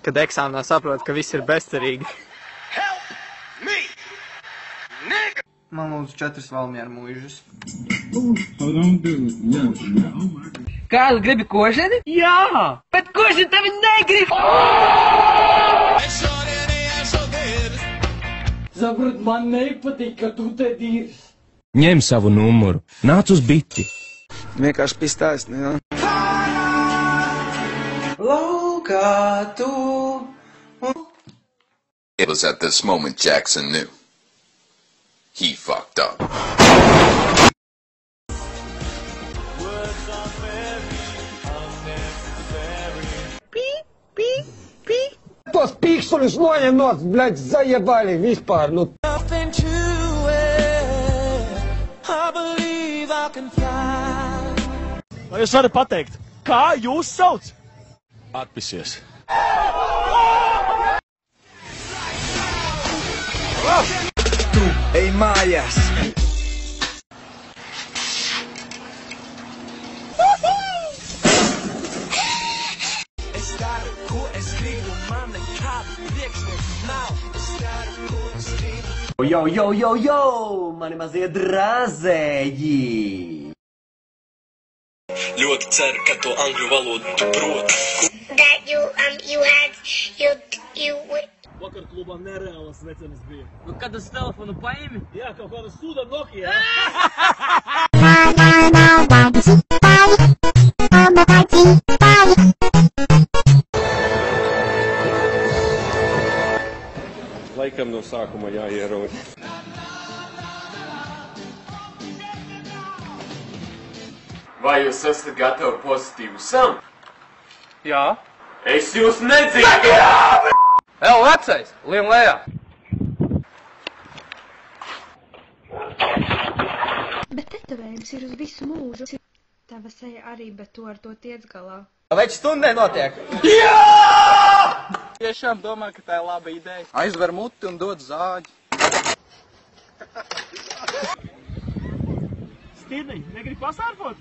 kad eksāmenā saprot, ka viss ir bezcerīgi. Man lūdzu 4 valmieru mūžus. Kādu gribi košeni? Jā! Bet košeni tevi negrib! Saprot, man nepatīk, ka tu te dīrs. Ņem savu numuru. Nāc uz biti. Vienkārši pistāsni, jā. Laukā tu... It was at this moment Jackson knew. He fucked up. Tos pīkstuļus noņem nost, bļaļ, zajebali vispār, nu. Vai jūs varat pateikt, kā jūs sauc? Atpisies. Tu, ej mājās! Es daru, ko es gribu, man nekādu priekšnieku nav. Es daru, ko es gribu. Jo, mani mazie drāzēji! Ļoti ceru, ka to angļu valodu tu proti. That you Vakar klubā nereālas vecenes bija. Nu, kad uz telefonu paimi? Jā, kaut kāda suda Nokia. Laikam no sākuma jāierod. Vai jūs esat gatavi pozitīvu sam? Jā. Es jūs nedzirdu! Vēl vecais, lien lejā. Bet tetovējums ir uz visu mūžu. Tava seja arī, bet tu ar to tiec galā. Vai stundē notiek? Tiešām domā, ka tā ir laba ideja. Aizver muti un dod zāģi. Stīrniņ, negribi pasārfot?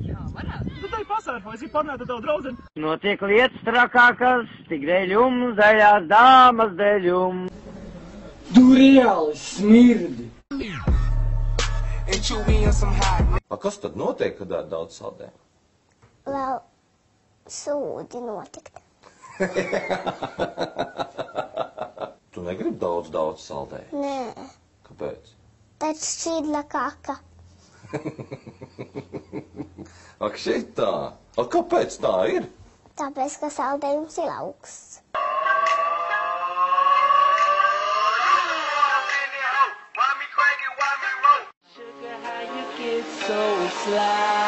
Jā, varētu. Tu tai pasārfo, es gribu parunāt ar tavu draudzeni. Notiek lietas trakākas, tik dēļum, zaļās dāmas dēļum. Tu reāli smirdi. A, kas tad notiek, kad ēd daudz saldē? vēl sūdi notikt. Tu negribi daudz saldē? Nē, Kāpēc? taču šķīdla kaka. Ak, šitā. A, kāpēc tā ir? Tāpēc, ka saldējums ir augsts. Sugar, how you get so sly?